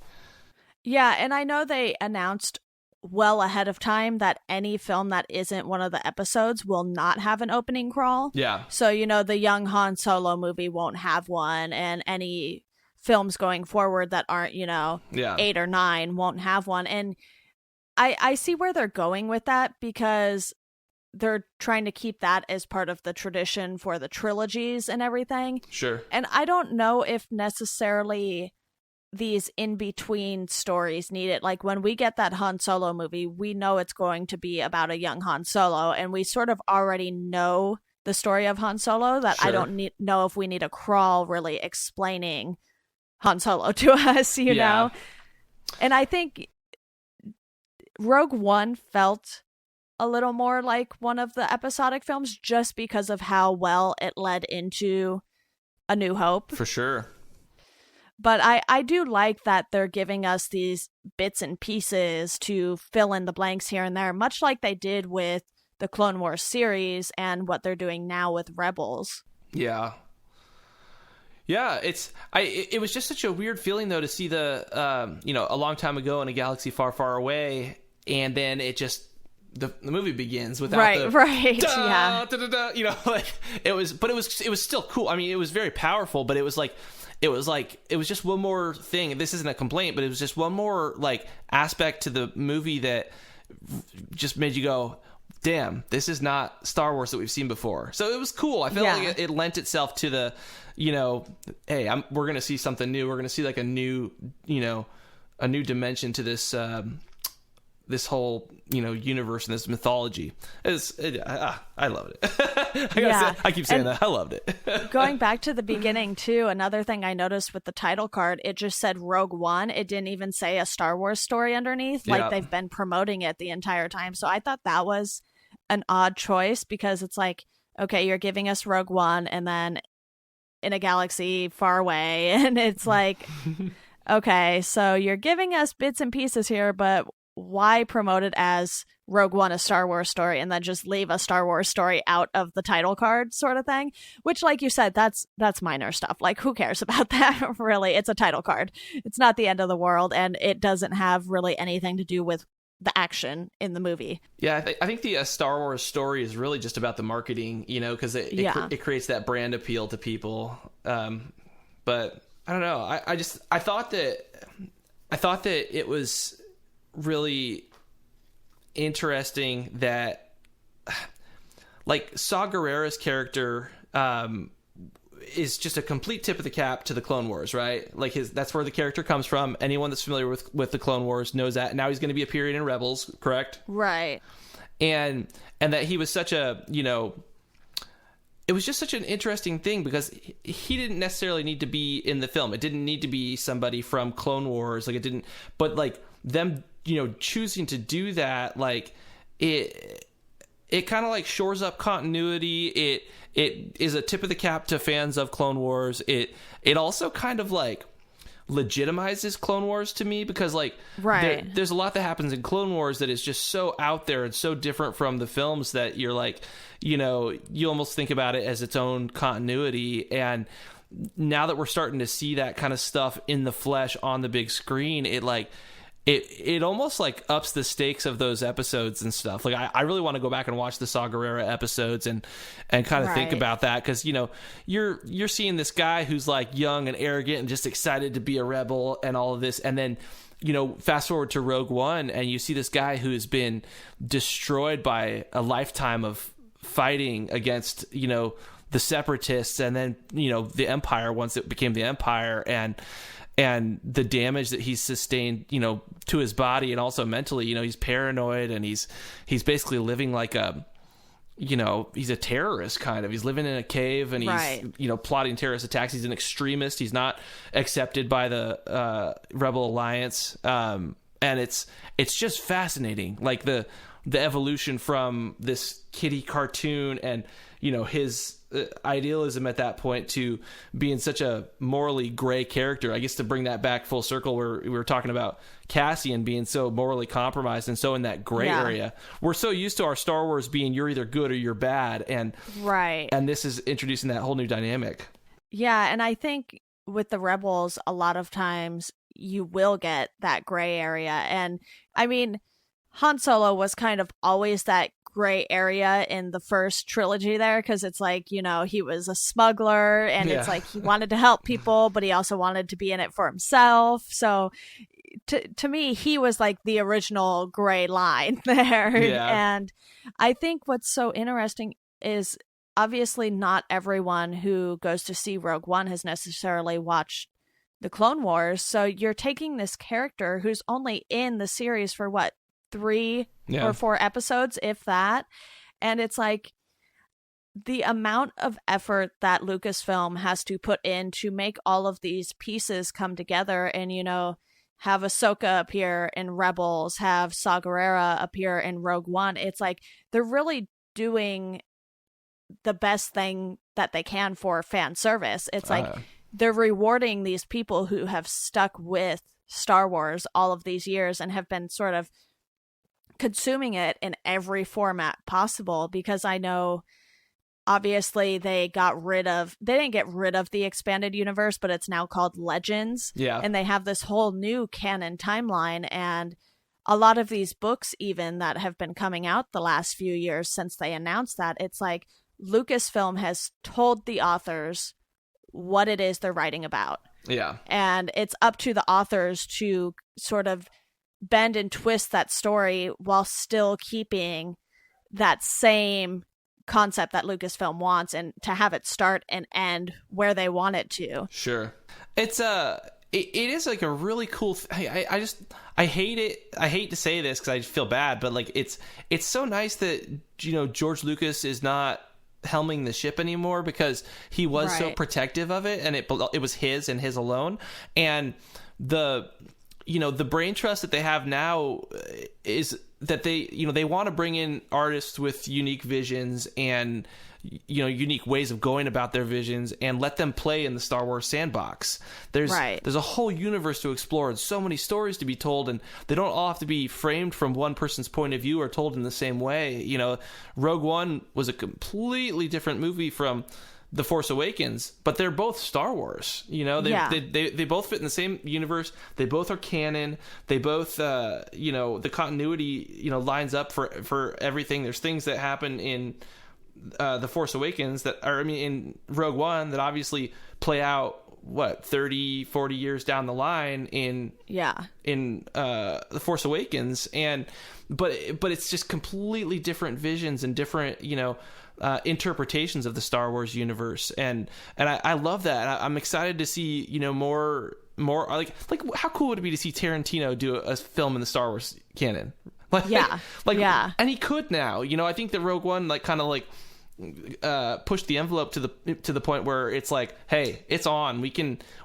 Yeah, and I know they announced well ahead of time that any film that isn't one of the episodes will not have an opening crawl. Yeah. So, the young Han Solo movie won't have one, and any films going forward that aren't, 8 or 9 won't have one. And I see where they're going with that, because they're trying to keep that as part of the tradition for the trilogies and everything. Sure. And I don't know if necessarily these in-between stories need it. Like, when we get that Han Solo movie, we know it's going to be about a young Han Solo, and we sort of already know the story of Han Solo, that I don't know if we need a crawl really explaining Han Solo to us, you know? And I think Rogue One felt a little more like one of the episodic films, just because of how well it led into A New Hope. For sure. But I do like that they're giving us these bits and pieces to fill in the blanks here and there, much like they did with the Clone Wars series and what they're doing now with Rebels. Yeah. Yeah, it was just such a weird feeling, though, to see the, a long time ago in a galaxy far, far away, and then it just, the movie begins without it was still cool. I mean, it was very powerful, but it was just one more thing. This isn't a complaint, but it was just one more like aspect to the movie that just made you go, damn, this is not Star Wars that we've seen before. So it was cool. I felt like it lent itself to the, hey, we're going to see something new. We're going to see like a new dimension to this, this whole, universe and this mythology. I loved it. I keep saying that. I loved it. Going back to the beginning too, another thing I noticed with the title card, it just said Rogue One. It didn't even say a Star Wars story underneath, like they've been promoting it the entire time. So I thought that was an odd choice, because it's like, okay, you're giving us Rogue One and then in a galaxy far away, and it's like, okay, so you're giving us bits and pieces here, but why promote it as Rogue One, a Star Wars story, and then just leave a Star Wars story out of the title card, sort of thing? Which, like you said, that's minor stuff. Like, who cares about that? Really, it's a title card. It's not the end of the world, and it doesn't have really anything to do with the action in the movie. Yeah, I think the Star Wars story is really just about the marketing, because it creates that brand appeal to people. But I don't know. I thought that it was really interesting that, like, Saw Gerrera's character is just a complete tip of the cap to the Clone Wars, right? Like, that's where the character comes from. Anyone that's familiar with the Clone Wars knows that. Now he's going to be appearing in Rebels, correct? Right. And that he was such a, it was just such an interesting thing, because he didn't necessarily need to be in the film. It didn't need to be somebody from Clone Wars. Like, it didn't, but like them, choosing to do that, like, it kind of like shores up continuity. It is a tip of the cap to fans of Clone Wars. It also kind of like legitimizes Clone Wars to me, because like there's a lot that happens in Clone Wars that is just so out there and so different from the films that you're like, you almost think about it as its own continuity. And now that we're starting to see that kind of stuff in the flesh on the big screen, it almost like ups the stakes of those episodes and stuff. Like, I really want to go back and watch the Saw Gerrera episodes and kind of think about that, because you're seeing this guy who's like young and arrogant and just excited to be a rebel and all of this, and then fast forward to Rogue One and you see this guy who has been destroyed by a lifetime of fighting against the Separatists, and then the Empire, once it became the Empire, and the damage that he's sustained, to his body and also mentally. He's paranoid, and he's basically living like a, he's a terrorist kind of. He's living in a cave, and he's, plotting terrorist attacks. He's an extremist. He's not accepted by the Rebel Alliance. And it's just fascinating. Like, the evolution from this kiddie cartoon and, you know, his idealism at that point to being such a morally gray character. I guess to bring that back full circle, where we were talking about Cassian being so morally compromised and so in that gray area. We're so used to our Star Wars being you're either good or you're bad, and and this is introducing that whole new dynamic. Yeah, and I think with the Rebels, a lot of times you will get that gray area. And I mean, Han Solo was kind of always that gray area in the first trilogy there, because it's like, you know, he was a smuggler and it's like he wanted to help people, but he also wanted to be in it for himself. So to me, he was like the original gray line there. And I think what's so interesting is obviously not everyone who goes to see Rogue One has necessarily watched the Clone Wars. So you're taking this character who's only in the series for what, 3 or 4 episodes, if that. And it's like the amount of effort that Lucasfilm has to put in to make all of these pieces come together and, you know, have Ahsoka appear in Rebels, have Saw Gerrera appear in Rogue One. It's like they're really doing the best thing that they can for fan service. It's like they're rewarding these people who have stuck with Star Wars all of these years and have been sort of consuming it in every format possible, because I know obviously they didn't get rid of the expanded universe, but it's now called Legends. And they have this whole new canon timeline, and a lot of these books even that have been coming out the last few years since they announced that, it's like Lucasfilm has told the authors what it is they're writing about. And it's up to the authors to sort of bend and twist that story while still keeping that same concept that Lucasfilm wants, and to have it start and end where they want it to. It's it is like a really cool I hate it. I hate to say this because I feel bad, but like it's so nice that, you know, George Lucas is not helming the ship anymore, because he was so protective of it, and it was his and his alone. And the brain trust that they have now is that they want to bring in artists with unique visions and, you know, unique ways of going about their visions, and let them play in the Star Wars sandbox. There's a whole universe to explore and so many stories to be told, and they don't all have to be framed from one person's point of view or told in the same way. You know, Rogue One was a completely different movie from The Force Awakens, but they're both Star Wars. You know, they both fit in the same universe. They both are canon. They both, you know, the continuity, you know, lines up for everything. There's things that happen in The Force Awakens in Rogue One that obviously play out 30-40 years down the line in The Force Awakens, but it's just completely different visions and different, you know, interpretations of the Star Wars universe, and I love that. I'm excited to see, you know, more like how cool would it be to see Tarantino do a film in the Star Wars canon? And he could now. You know, I think that Rogue One pushed the envelope to the point where it's like, hey, it's on.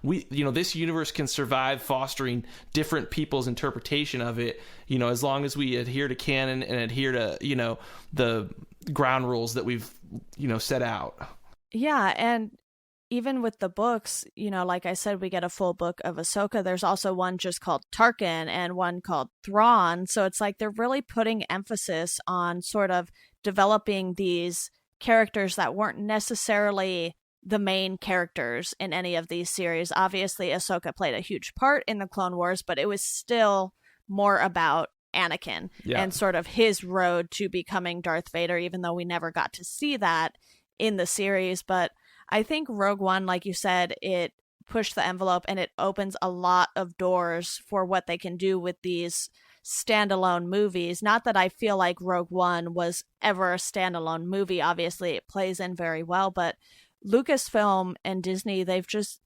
This universe can survive fostering different people's interpretation of it, you know, as long as we adhere to canon and adhere to, you know, the ground rules that we've, you know, set out. Yeah, and even with the books, you know, like I said, we get a full book of Ahsoka. There's also one just called Tarkin and one called Thrawn. So it's like they're really putting emphasis on sort of developing these characters that weren't necessarily the main characters in any of these series. Obviously, Ahsoka played a huge part in the Clone Wars, but it was still more about Anakin and sort of his road to becoming Darth Vader, even though we never got to see that in the series. But I think Rogue One, like you said, it pushed the envelope and it opens a lot of doors for what they can do with these standalone movies. Not that I feel like Rogue One was ever a standalone movie. Obviously, it plays in very well, but Lucasfilm and Disney, they've just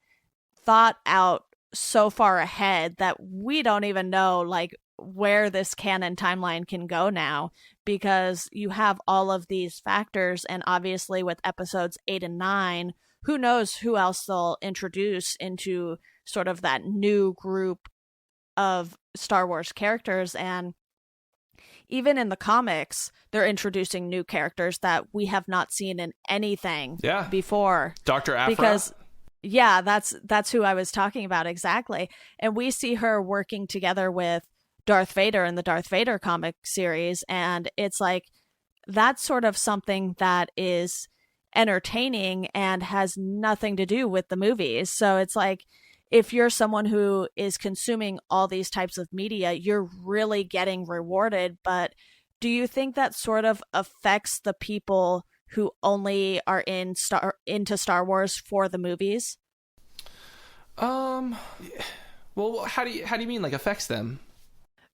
thought out so far ahead that we don't even know like where this canon timeline can go now, because you have all of these factors, and obviously with episodes 8 and 9, who knows who else they'll introduce into sort of that new group of Star Wars characters. And even in the comics, they're introducing new characters that we have not seen in anything before. Dr. Aphra. Because yeah, that's who I was talking about exactly. And we see her working together with Darth Vader in the Darth Vader comic series, and it's like that's sort of something that is entertaining and has nothing to do with the movies. So it's like if you're someone who is consuming all these types of media, you're really getting rewarded. But do you think that sort of affects the people who only are into Star Wars for the movies? Well, how do you mean, like, affects them?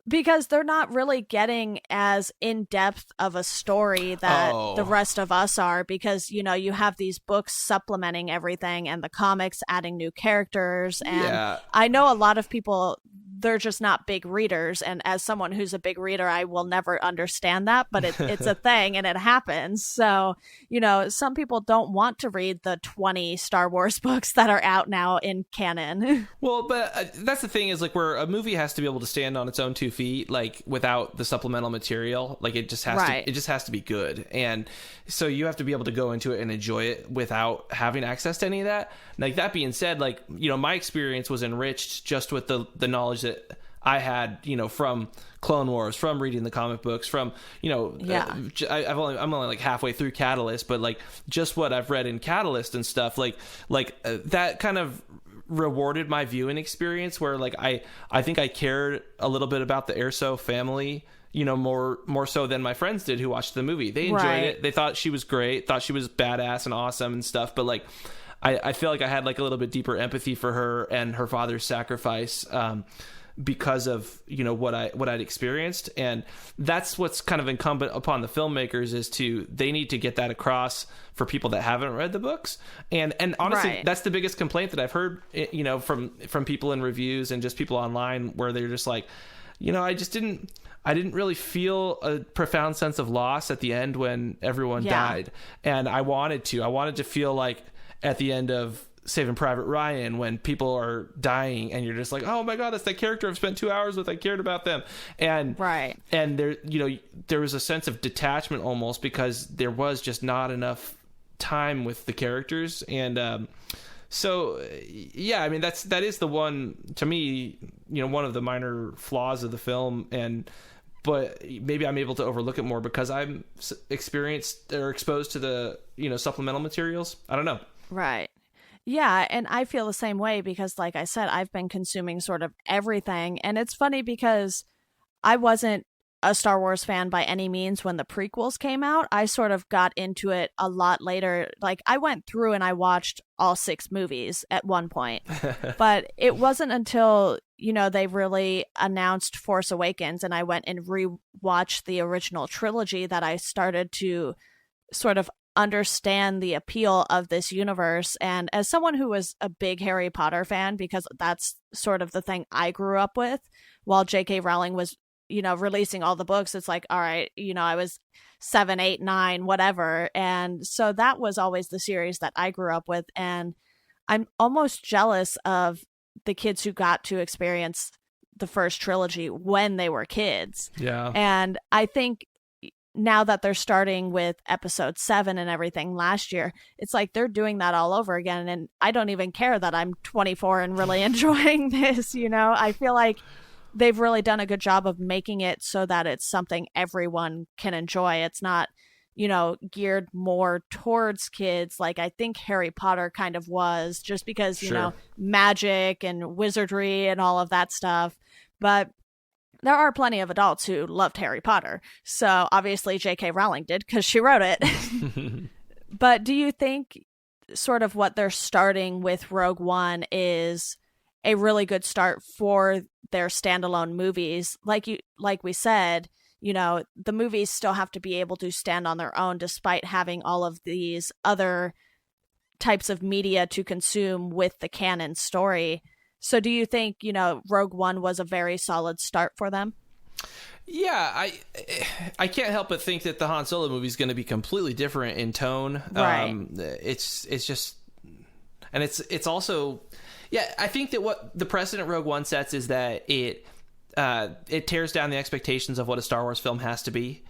Because they're not really getting as in-depth of a story that the rest of us are, because, you know, you have these books supplementing everything and the comics adding new characters. And I know a lot of people, they're just not big readers. And as someone who's a big reader, I will never understand that, but it's a thing and it happens. So, you know, some people don't want to read the 20 Star Wars books that are out now in canon. Well, but that's the thing is, like, where a movie has to be able to stand on its own 2 feet, like, without the supplemental material. Like, it just has to be good. And so you have to be able to go into it and enjoy it without having access to any of that. Like, that being said, like, you know, my experience was enriched just with the knowledge that I had, you know, from Clone Wars, from reading the comic books, from, you know, I'm only like halfway through Catalyst, but like just what I've read in Catalyst and stuff, like that kind of rewarded my viewing experience, where like I think I cared a little bit about the Erso family, you know, more so than my friends did who watched the movie. They enjoyed it. They thought she was great, thought she was badass and awesome and stuff. But like, I feel like I had like a little bit deeper empathy for her and her father's sacrifice, because of, you know, what I'd experienced. And that's what's kind of incumbent upon the filmmakers, is they need to get that across for people that haven't read the books. And honestly, that's the biggest complaint that I've heard, you know, from people in reviews and just people online, where they're just like, you know, I didn't really feel a profound sense of loss at the end when everyone died. And I wanted to feel like at the end of Saving Private Ryan, when people are dying and you're just like, oh my God, that's that character I've spent 2 hours with. I cared about them. And there, you know, there was a sense of detachment almost, because there was just not enough time with the characters. And, so yeah, I mean, that is the one, to me, you know, one of the minor flaws of the film. But maybe I'm able to overlook it more because I'm experienced or exposed to the, you know, supplemental materials. I don't know. Right. Yeah, and I feel the same way because, like I said, I've been consuming sort of everything. And it's funny because I wasn't a Star Wars fan by any means when the prequels came out. I sort of got into it a lot later. Like, I went through and I watched all 6 movies at one point. But it wasn't until, you know, they really announced Force Awakens and I went and rewatched the original trilogy that I started to sort of understand the appeal of this universe. And as someone who was a big Harry Potter fan, because that's sort of the thing I grew up with, while J.K. Rowling was, you know, releasing all the books, it's like, all right, you know, I was 7, 8, 9, whatever. And so that was always the series that I grew up with. And I'm almost jealous of the kids who got to experience the first trilogy when they were kids. Yeah. And I think now that they're starting with episode 7 and everything last year, it's like they're doing that all over again. And I don't even care that I'm 24 and really enjoying this, you know. I feel like they've really done a good job of making it so that it's something everyone can enjoy. It's not, you know, geared more towards kids like I think Harry Potter kind of was, just because, you know, magic and wizardry and all of that stuff. But there are plenty of adults who loved Harry Potter. So obviously J.K. Rowling did because she wrote it. But do you think sort of what they're starting with Rogue One is a really good start for their standalone movies? Like we said, you know, the movies still have to be able to stand on their own despite having all of these other types of media to consume with the canon story. So do you think, you know, Rogue One was a very solid start for them? Yeah, I can't help but think that the Han Solo movie is going to be completely different in tone. Right. It's just, and it's also, yeah, I think that what the precedent Rogue One sets is that it it tears down the expectations of what a Star Wars film has to be.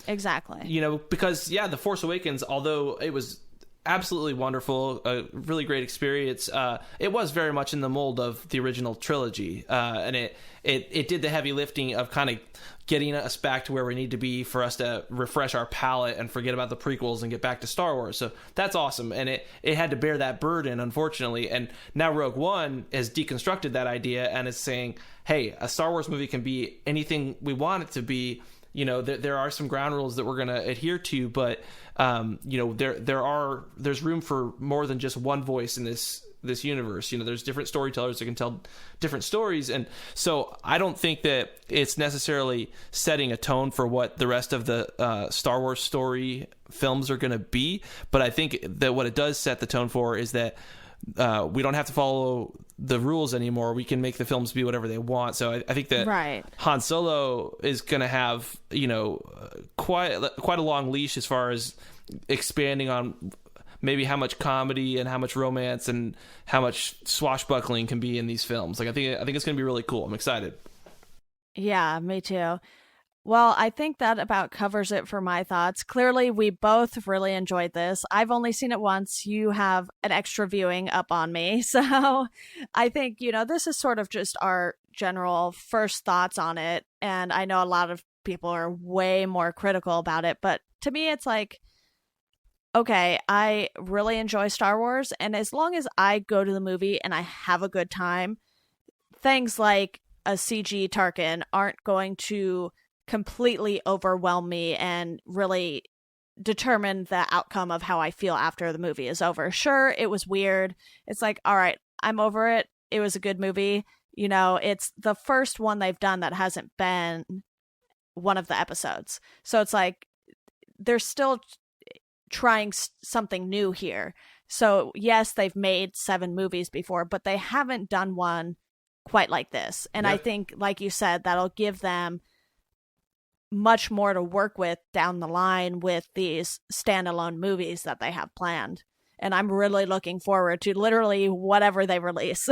Exactly. You know, because The Force Awakens, although it was absolutely wonderful, a really great experience, it was very much in the mold of the original trilogy, and it did the heavy lifting of kind of getting us back to where we need to be for us to refresh our palate and forget about the prequels and get back to Star Wars. So that's awesome, and it had to bear that burden, unfortunately. And now Rogue One has deconstructed that idea and is saying, hey, a Star Wars movie can be anything we want it to be. You know, there are some ground rules that we're going to adhere to, but you know, there's room for more than just one voice in this universe. You know, there's different storytellers that can tell different stories, and so I don't think that it's necessarily setting a tone for what the rest of the Star Wars story films are going to be. But I think that what it does set the tone for is that we don't have to follow the rules anymore. We can make the films be whatever they want. So I think that right. Han Solo is going to have, you know, quite a long leash as far as expanding on maybe how much comedy and how much romance and how much swashbuckling can be in these films. Like I think it's going to be really cool. I'm excited. Yeah, me too. Well, I think that about covers it for my thoughts. Clearly, we both really enjoyed this. I've only seen it once. You have an extra viewing up on me. So I think, you know, this is sort of just our general first thoughts on it. And I know a lot of people are way more critical about it. But to me, it's like, okay, I really enjoy Star Wars. And as long as I go to the movie and I have a good time, things like a CG Tarkin aren't going to completely overwhelm me and really determine the outcome of how I feel after the movie is over. Sure, it was weird. It's like, all right, I'm over it. It was a good movie. You know, it's the first one they've done that hasn't been one of the episodes. So it's like they're still trying something new here. So yes, they've made 7 movies before, but they haven't done one quite like this. And Yep. I think, like you said, that'll give them much more to work with down the line with these standalone movies that they have planned. And I'm really looking forward to literally whatever they release.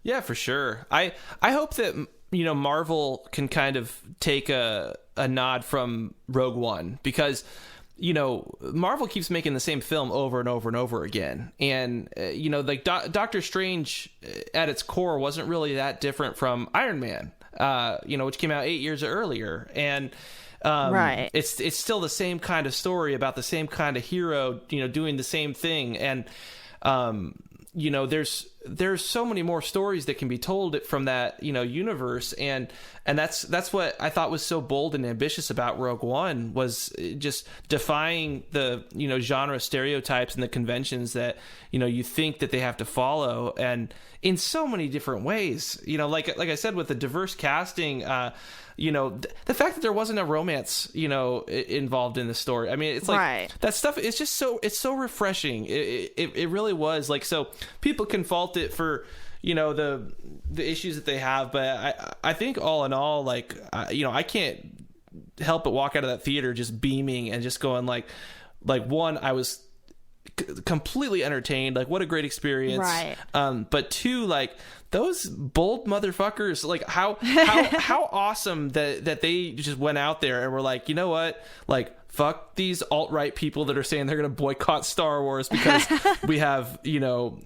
Yeah, for sure. I hope that, you know, Marvel can kind of take a nod from Rogue One, because, you know, Marvel keeps making the same film over and over and over again. And, you know, like Doctor Strange at its core wasn't really that different from Iron Man, you know, which came out 8 years earlier. And right. It's still the same kind of story about the same kind of hero, you know, doing the same thing. And, you know, there's so many more stories that can be told from that, you know, universe. And that's what I thought was so bold and ambitious about Rogue One, was just defying the, you know, genre stereotypes and the conventions that, you know, you think that they have to follow, and in so many different ways, you know, like I said, with the diverse casting, you know, the fact that there wasn't a romance, you know, involved in the story. I mean, it's like right. that stuff is just it's so refreshing. It really was. Like, so people can fault it for, you know, the issues that they have, but I think all in all, like, you know, I can't help but walk out of that theater just beaming and just going like one, I was completely entertained, like what a great experience, right? But two, like those bold motherfuckers, like how awesome that they just went out there and were like, you know what, like fuck these alt-right people that are saying they're going to boycott Star Wars because we have, you know,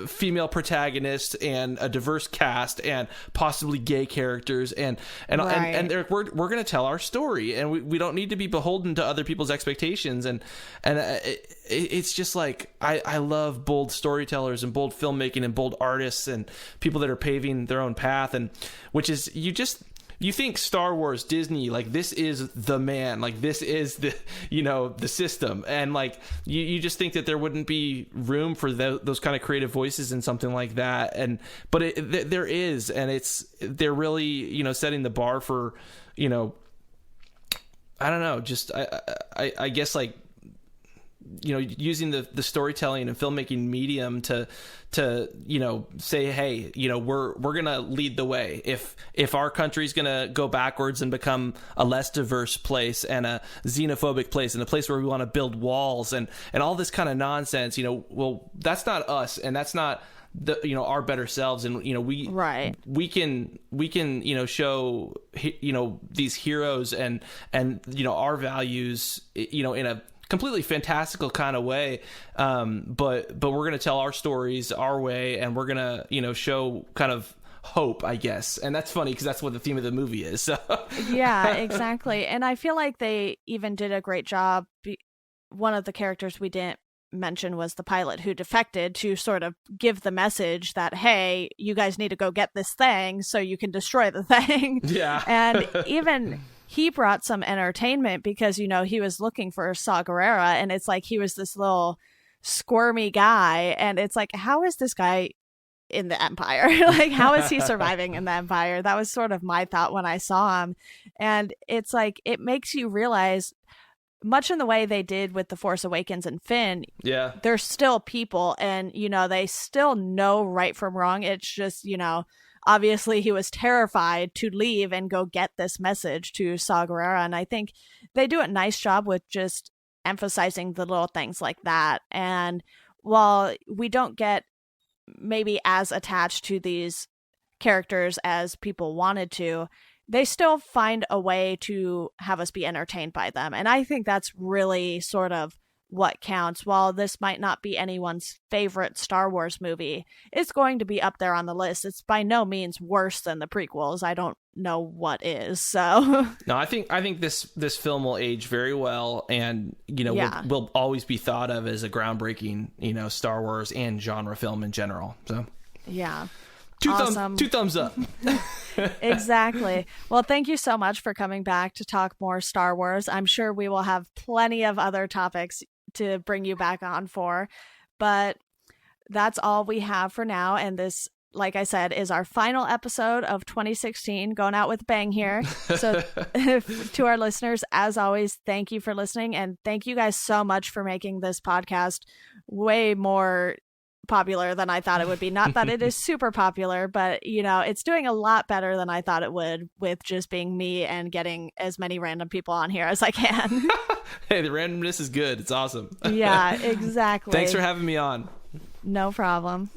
female protagonists and a diverse cast and possibly gay characters and right. and we're going to tell our story, and we don't need to be beholden to other people's expectations. And it's just like I love bold storytellers and bold filmmaking and bold artists and people that are paving their own path, and which is you think Star Wars, Disney, like this is the man, like this is the, you know, the system. And like, you just think that there wouldn't be room for those kind of creative voices in something like that. But there is, and they're really, you know, setting the bar for, you know, I don't know, just, I guess like, you know, using the storytelling and filmmaking medium to you know, say, hey, you know, we're gonna lead the way. If our country's gonna go backwards and become a less diverse place and a xenophobic place and a place where we want to build walls and all this kind of nonsense, you know, well, that's not us, and that's not our better selves, and we can show these heroes and our values in a completely fantastical kind of way, but we're gonna tell our stories our way, and we're gonna show kind of hope, I guess. And that's funny because that's what the theme of the movie is. So. Yeah, exactly. And I feel like they even did a great job. One of the characters we didn't mention was the pilot who defected to sort of give the message that, hey, you guys need to go get this thing so you can destroy the thing. Yeah. And even he brought some entertainment because, he was looking for Saw Gerrera, and it's like he was this little squirmy guy, and it's like, how is this guy in the Empire? Like, how is he surviving in the Empire? That was sort of my thought when I saw him. And it's like, it makes you realize, much in the way they did with The Force Awakens and Finn, they're still people, and they still know right from wrong. It's just, obviously he was terrified to leave and go get this message to Saw Gerrera, and I think they do a nice job with just emphasizing the little things like that. And while we don't get maybe as attached to these characters as people wanted to, they still find a way to have us be entertained by them. And I think that's really sort of what counts. While this might not be anyone's favorite Star Wars movie, it's going to be up there on the list. It's by no means worse than the prequels. I don't know what is. So no, I think this film will age very well, and will always be thought of as a groundbreaking Star Wars and genre film in general. So yeah. Two awesome. thumbs up. Exactly. Well, thank you so much for coming back to talk more Star Wars. I'm sure we will have plenty of other topics to bring you back on for, but that's all we have for now. And this, like I said, is our final episode of 2016, going out with a bang here. So to our listeners, as always, thank you for listening. And thank you guys so much for making this podcast way more popular than I thought it would be. Not that it is super popular, but it's doing a lot better than I thought it would, with just being me and getting as many random people on here as I can. Hey, the randomness is good. It's awesome. Yeah, exactly. Thanks for having me on. No problem.